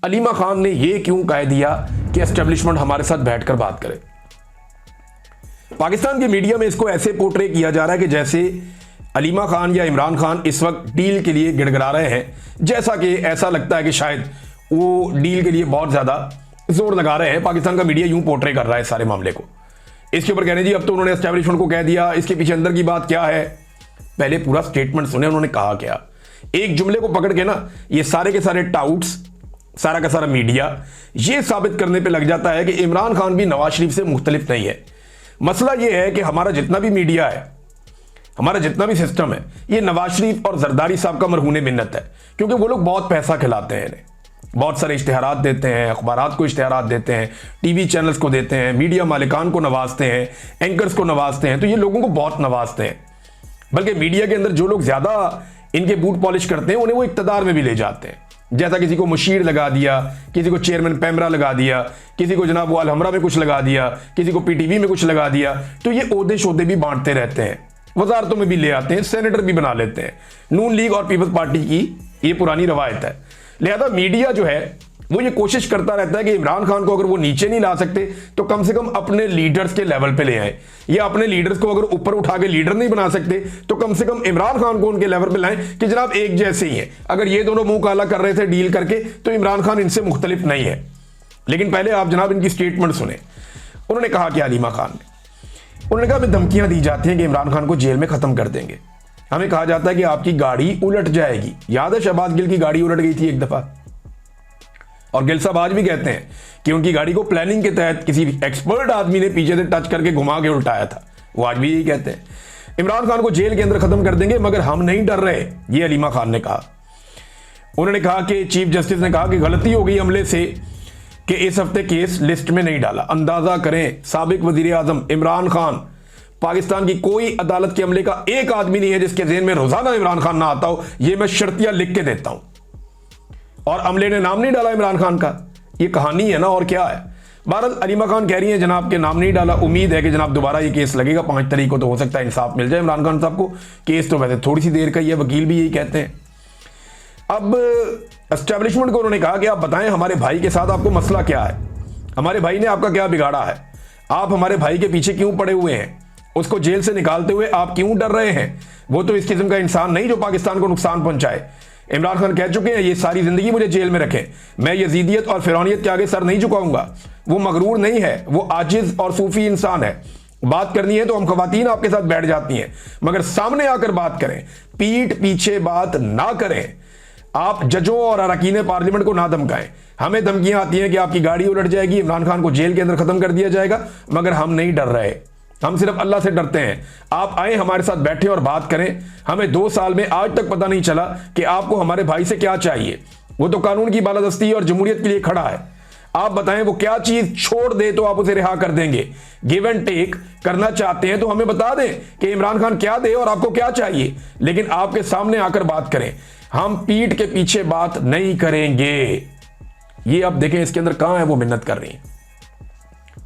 अलीमा खान ने यह क्यों कह दिया कि एस्टेब्लिशमेंट हमारे साथ बैठकर बात करे। पाकिस्तान के मीडिया में इसको ऐसे पोर्ट्रे किया जा रहा है कि जैसे अलीमा खान या इमरान खान इस वक्त डील के लिए गिड़गिड़ा रहे हैं, जैसा कि ऐसा लगता है कि शायद वो डील के लिए बहुत ज्यादा जोर लगा रहे हैं। पाकिस्तान का मीडिया यूं पोर्ट्रे कर रहा है सारे मामले को। इसके ऊपर कहने जी अब तो उन्होंने एस्टेब्लिशमेंट को कह दिया, इसके पीछे अंदर की बात क्या है। पहले पूरा स्टेटमेंट सुने उन्होंने कहा क्या। एक जुमले को पकड़ के ना ये सारे के सारे टाउट्स, सारा का सारा मीडिया ये साबित करने पे लग जाता है कि इमरान खान भी नवाज शरीफ से मुख्तलिफ नहीं है। मसला ये है कि हमारा जितना भी मीडिया है, हमारा जितना भी सिस्टम है, ये नवाज शरीफ और जरदारी साहब का मरहूने मिन्नत है, क्योंकि वो लोग बहुत पैसा खिलाते हैं इन्हें, बहुत सारे इश्तिहारात देते हैं, अखबारात को इश्तिहारात देते हैं, टीवी चैनल्स को देते हैं, मीडिया मालिकान को नवाजते हैं, एंकर्स को नवाजते हैं, तो ये लोगों को बहुत नवाजते हैं। बल्कि मीडिया के अंदर जो लोग ज्यादा इनके बूट पॉलिश करते हैं उन्हें वो इक्तदार में भी ले जाते हैं। जैसा किसी को मुशीर लगा दिया, किसी को चेयरमैन पैमरा लगा दिया, किसी को जनाब वो अलहमरा में कुछ लगा दिया, किसी को पीटीवी में कुछ लगा दिया, तो ये ओहदे शोदे भी बांटते रहते हैं, वजारतों में भी ले आते हैं, सेनेटर भी बना लेते हैं। नून लीग और पीपल्स पार्टी की ये पुरानी रवायत है। लिहाजा मीडिया जो है वो ये कोशिश करता रहता है कि इमरान खान को अगर वो नीचे नहीं ला सकते तो कम से कम अपने लीडर्स के लेवल पे ले आए, या अपने लीडर्स को अगर ऊपर उठा के लीडर नहीं बना सकते तो कम से कम इमरान खान को उनके लेवल पे लाएं कि जनाब एक जैसे ही है। अगर ये दोनों मुंह काला कर रहे थे डील करके तो इमरान खान इनसे मुख्तलिफ नहीं है। लेकिन पहले आप जनाब इनकी स्टेटमेंट सुने। उन्होंने कहा कि अलीमा खान ने, उन्होंने कहा हमें धमकियां दी जाती हैं कि इमरान खान को जेल में खत्म कर देंगे, हमें कहा जाता है कि आपकी गाड़ी उलट जाएगी। याद है शहबाज गिल की गाड़ी उलट गई थी एक दफा, और गिल साहब आज भी कहते हैं कि उनकी गाड़ी को प्लानिंग के तहत किसी एक्सपर्ट आदमी ने पीछे से टच करके घुमा के उल्टाया था। वो आज भी यही कहते हैं। इमरान खान को जेल के अंदर खत्म कर देंगे मगर हम नहीं डर रहे, ये अलीमा खान ने कहा। उन्होंने कहा कि चीफ जस्टिस ने कहा कि गलती हो गई हमले से कि इस हफ्ते केस लिस्ट में नहीं डाला। अंदाजा करें साबिक वजीर आजम इमरान खान, पाकिस्तान की कोई अदालत के अमले का एक आदमी नहीं है जिसके जेहन में रोजाना इमरान खान ना आता हो। यह मैं शर्तिया लिख के देता हूं। और अमले ने नाम नहीं डाला इमरान खान का, ये कहानी है ना, और क्या है। बहरहाल अलीमा खान कह रही है जनाब के नाम नहीं डाला। उम्मीद है कि जनाब दोबारा ये केस लगेगा 5 तारीख को, तो हो सकता है इंसाफ मिल जाए इमरान खान साहब को। केस तो वैसे थोड़ी सी देर का ही है, वकील भी यही कहते हैं। अब एस्टेब्लिशमेंट को उन्होंने कहा कि आप बताएं हमारे भाई के साथ आपको मसला क्या है, हमारे भाई ने आपका क्या बिगाड़ा है, आप हमारे भाई के पीछे क्यों पड़े हुए हैं, उसको जेल से निकालते हुए आप क्यों डर रहे हैं। वो तो इस किस्म का इंसान नहीं जो पाकिस्तान को नुकसान पहुंचाए। इमरान खान कह चुके हैं ये सारी जिंदगी मुझे जेल में रखें, मैं यजीदियत और फिरौनियत के आगे सर नहीं झुकाऊंगा। वो मगरूर नहीं है, वो आजिज और सूफी इंसान है। बात करनी है तो हम खवातीन आपके साथ बैठ जाती हैं, मगर सामने आकर बात करें, पीठ पीछे बात ना करें। आप जजों और अरकान पार्लियामेंट को ना धमकाएं। हमें धमकियां आती हैं कि आपकी गाड़ी उलट जाएगी, इमरान खान को जेल के अंदर खत्म कर दिया जाएगा, मगर हम नहीं डर रहे, हम सिर्फ अल्लाह से डरते हैं। आप आए हमारे साथ बैठे और बात करें। हमें 2 साल में आज तक पता नहीं चला कि आपको हमारे भाई से क्या चाहिए। वो तो कानून की बालादस्ती और जमहूरियत के लिए खड़ा है। आप बताएं वो क्या चीज छोड़ दे तो आप उसे रिहा कर देंगे। गिव एंड टेक करना चाहते हैं तो हमें बता दें कि इमरान खान क्या दे और आपको क्या चाहिए, लेकिन आपके सामने आकर बात करें। हम पीठ के पीछे बात नहीं करेंगे। ये आप देखें इसके अंदर कहां है वो मिन्नत कर रही है,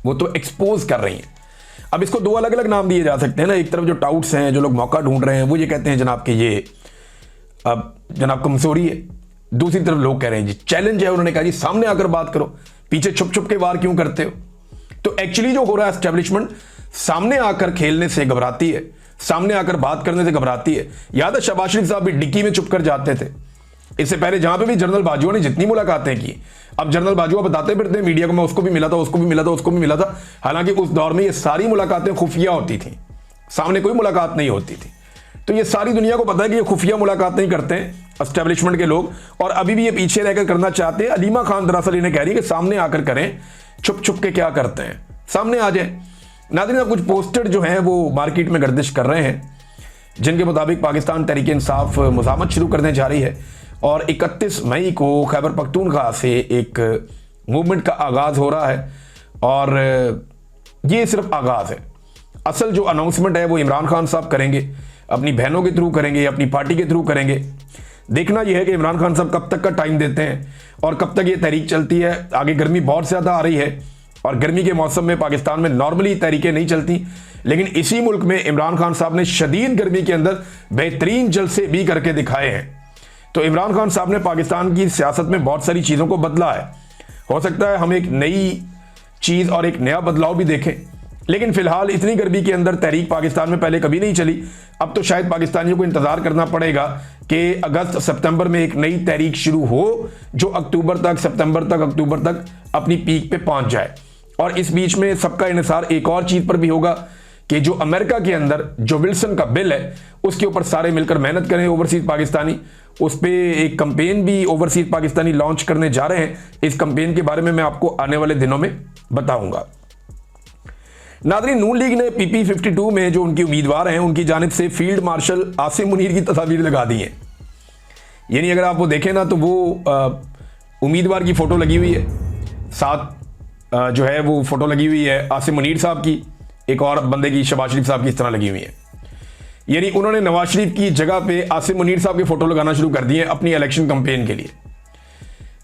वो तो एक्सपोज कर रही है। अब इसको 2 अलग अलग नाम दिए जा सकते हैं ना। एक तरफ जो टाउट्स हैं, जो लोग मौका ढूंढ रहे हैं, वो ये कहते हैं जनाब कि ये अब जनाब कमजोरी है। दूसरी तरफ लोग कह रहे हैं जी चैलेंज है। उन्होंने कहा जी सामने आकर बात करो, पीछे छुप छुप के वार क्यों करते हो। तो एक्चुअली जो हो रहा है, एस्टेब्लिशमेंट सामने आकर खेलने से घबराती है, सामने आकर बात करने से घबराती है। याद है शहबाज शरीफ साहब भी डिक्की में छुप कर जाते थे। इससे पहले जहां पे भी जनरल बाजुआ ने जितनी मुलाकातें की, अब जनरल बाजुआ बताते फिरते मीडिया को, मैं उसको भी मिला था, उसको भी मिला था, उसको भी मिला था। हालांकि उस दौर में ये सारी मुलाकातें खुफिया होती थी, सामने कोई मुलाकात नहीं होती थी। तो ये सारी दुनिया को पता है कि ये खुफिया मुलाकात नहीं करते हैं एस्टेब्लिशमेंट के लोग, और अभी भी ये पीछे रहकर करना चाहते हैं। अलीमा खान दरअसल इन्हें कह रही है कि सामने आकर करें, छुप छुप के क्या करते हैं, सामने आ जाए। नाज़रीन, कुछ पोस्टर जो हैं वो मार्केट में गर्दिश कर रहे हैं, जिनके मुताबिक पाकिस्तान तहरीक इंसाफ मुज़ाहमत शुरू करने जा रही है, और 31 मई को खैबर पख्तूनख्वा से एक मूवमेंट का आगाज़ हो रहा है। और ये सिर्फ आगाज़ है, असल जो अनाउंसमेंट है वो इमरान खान साहब करेंगे, अपनी बहनों के थ्रू करेंगे, अपनी पार्टी के थ्रू करेंगे। देखना यह है कि इमरान खान साहब कब तक का टाइम देते हैं और कब तक ये तहरीक चलती है। आगे गर्मी बहुत ज़्यादा आ रही है, और गर्मी के मौसम में पाकिस्तान में नॉर्मली तहरीकें नहीं चलती, लेकिन इसी मुल्क में इमरान खान साहब ने शदीद गर्मी के अंदर बेहतरीन जलसे भी करके दिखाए हैं। तो इमरान खान साहब ने पाकिस्तान की सियासत में बहुत सारी चीज़ों को बदला है। हो सकता है हम एक नई चीज़ और एक नया बदलाव भी देखें, लेकिन फिलहाल इतनी गर्मी के अंदर तहरीक पाकिस्तान में पहले कभी नहीं चली। अब तो शायद पाकिस्तानियों को इंतजार करना पड़ेगा कि अगस्त सितंबर में एक नई तहरीक शुरू हो जो अक्टूबर तक अपनी पीक पे पहुंच जाए। और इस बीच में सबका इंतजार एक और चीज पर भी होगा कि जो अमेरिका के अंदर जो विल्सन का बिल है उसके ऊपर सारे मिलकर मेहनत करें ओवरसीज पाकिस्तानी। उस पर एक कंपेन भी ओवरसीज पाकिस्तानी लॉन्च करने जा रहे हैं। इस कंपेन के बारे में मैं आपको आने वाले दिनों में बताऊंगा। नाज़रीन, नून लीग ने पीपी 52 में जो उनकी उम्मीदवार हैं उनकी जानिब से फील्ड मार्शल आसिम मुनीर की तस्वीर लगा दी है। यानी अगर आप वो देखें ना तो वो उम्मीदवार की फोटो लगी हुई है, साथ जो है वो फोटो लगी हुई है आसिम मुनीर साहब की, एक और बंदे की शहबाज शरीफ साहब की इस तरह लगी हुई है। यानी उन्होंने नवाज शरीफ की जगह पे आसिम मुनीर साहब की फोटो लगाना शुरू कर दी है अपनी इलेक्शन कैंपेन के लिए।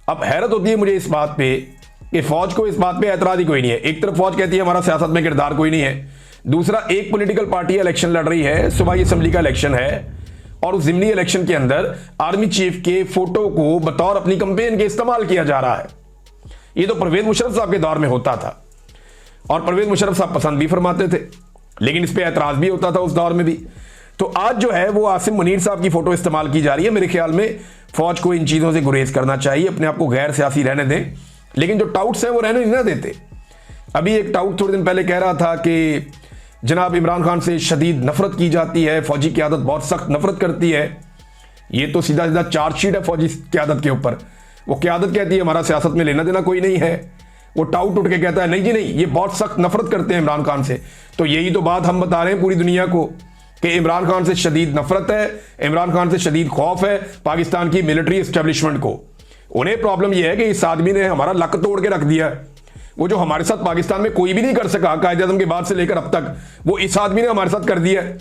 अब हैरत होती है मुझे इस बात पे कि फौज को इस बात पे एतराज ही कोई नहीं है। एक तरफ फौज कहती है हमारा सियासत में किरदार कोई नहीं है, दूसरा एक पॉलिटिकल पार्टी इलेक्शन लड़ रही है, सूबाई असेंबली का इलेक्शन है, और उस ज़िमनी इलेक्शन के अंदर आर्मी चीफ के फोटो को बतौर अपनी कैंपेन के इस्तेमाल किया जा रहा है। ये तो परवेज मुशर्रफ साहब के दौर में होता था और परवेज मुशर्रफ साहब पसंद भी फरमाते थे, लेकिन इस पर एतराज भी होता था उस दौर में भी। तो आज जो है वो आसिम मुनीर साहब की फोटो इस्तेमाल की जा रही है। मेरे ख्याल में फौज को इन चीज़ों से गुरेज करना चाहिए, अपने आप को गैर सियासी रहने दें, लेकिन जो टाउट्स हैं वो रहने नहीं ना देते। अभी एक टाउट थोड़े दिन पहले कह रहा था कि जनाब इमरान खान से शदीद नफरत की जाती है, फौजी क़यादत बहुत सख्त नफरत करती है। ये तो सीधा सीधा चार्जशीट है फौजी क़यादत के ऊपर। वो क़यादत कहती है हमारा सियासत में लेना देना कोई नहीं है, वो टाउट उठ के कहता है नहीं जी नहीं, ये बहुत सख्त नफरत करते हैं इमरान खान से। तो यही तो बात हम बता रहे हैं पूरी दुनिया को कि इमरान खान से शदीद नफरत है, इमरान खान से शदीद खौफ है पाकिस्तान की मिलिट्री एस्टेब्लिशमेंट को। उन्हें प्रॉब्लम यह है कि इस आदमी ने हमारा लक तोड़ के रख दिया है। वो जो हमारे साथ पाकिस्तान में कोई भी नहीं कर सका कायदे-ए-आज़म के बाद से लेकर अब तक, वो इस आदमी ने हमारे साथ कर दिया है।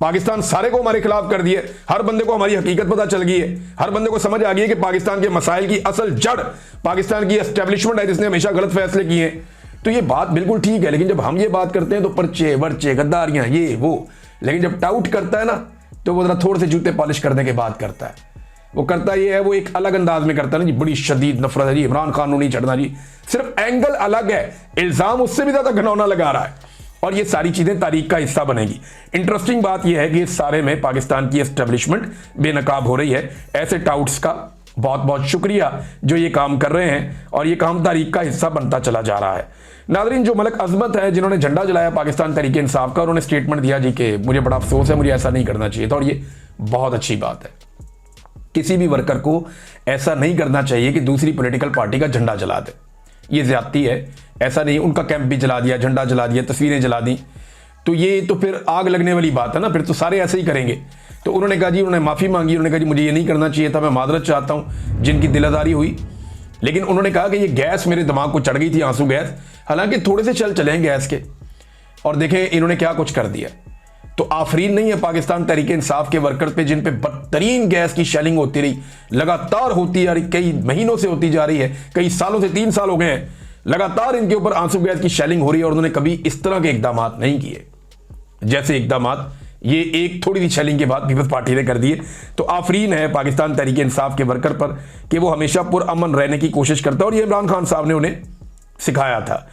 पाकिस्तान सारे को हमारे खिलाफ कर दिया। हर बंदे को हमारी हकीकत पता चल गई है, हर बंदे को समझ आ गई है कि पाकिस्तान के मसाइल की असल जड़ पाकिस्तान की एस्टेब्लिशमेंट है जिसने हमेशा गलत फैसले किए हैं। तो ये बात बिल्कुल ठीक है, लेकिन जब हम ये बात करते हैं तो पर्चे वर्चे गद्दारियां ये वो, लेकिन जब टाउट करता है ना तो वो जरा थोड़े से जूते पॉलिश करने के बाद करता है। वो करता ये है, वो एक अलग अंदाज में करता है ना जी, बड़ी शदीद नफरत है जी, इमरान खान को नहीं चढ़ना जी, सिर्फ एंगल अलग है, इल्जाम उससे भी ज्यादा घनौना लगा रहा है। और ये सारी चीजें तारीख का हिस्सा बनेगी। इंटरेस्टिंग बात यह है कि इस सारे में पाकिस्तान की एस्टेब्लिशमेंट बेनकाब हो रही है। ऐसे टाउट्स का बहुत बहुत शुक्रिया जो ये काम कर रहे हैं, और ये काम तारीख का हिस्सा बनता चला जा रहा है। नाज़रीन, जो मलक अजमत है जिन्होंने झंडा जलाया पाकिस्तान तहरीक इंसाफ का, उन्होंने स्टेटमेंट दिया जी कि मुझे बड़ा अफसोस है, मुझे ऐसा नहीं करना चाहिए था, और ये बहुत अच्छी बात है। किसी भी वर्कर को ऐसा नहीं करना चाहिए कि दूसरी पॉलिटिकल पार्टी का झंडा जला दे, ये ज्यादती है। ऐसा नहीं, उनका कैंप भी जला दिया, झंडा जला दिया, तस्वीरें जला दी, तो ये तो फिर आग लगने वाली बात है ना, फिर तो सारे ऐसे ही करेंगे। तो उन्होंने कहा जी, उन्होंने माफ़ी मांगी, उन्होंने कहा जी मुझे ये नहीं करना चाहिए था, मैं मादरत चाहता हूँ जिनकी दिलादारी हुई। लेकिन उन्होंने कहा कि ये गैस मेरे दिमाग को चढ़ गई थी, आंसू गैस, हालांकि थोड़े से चले गैस के, और देखें इन्होंने क्या कुछ कर दिया। तो आफरीन नहीं है पाकिस्तान तहरीक इंसाफ के वर्कर पे जिन पे बदतरीन गैस की शेलिंग होती रही, लगातार होती आ रही, कई महीनों से होती जा रही है, कई सालों से, 3 साल हो गए हैं लगातार इनके ऊपर आंसू गैस की शेलिंग हो रही है, और उन्होंने कभी इस तरह के इकदाम नहीं किए जैसे इकदाम ये एक थोड़ी सी शेलिंग के बाद पीपल्स पार्टी ने कर दिए। तो आफरीन है पाकिस्तान तहरीक इंसाफ के वर्कर पर कि वो हमेशा पुरअमन रहने की कोशिश करता है, और ये इमरान खान साहब ने उन्हें सिखाया था।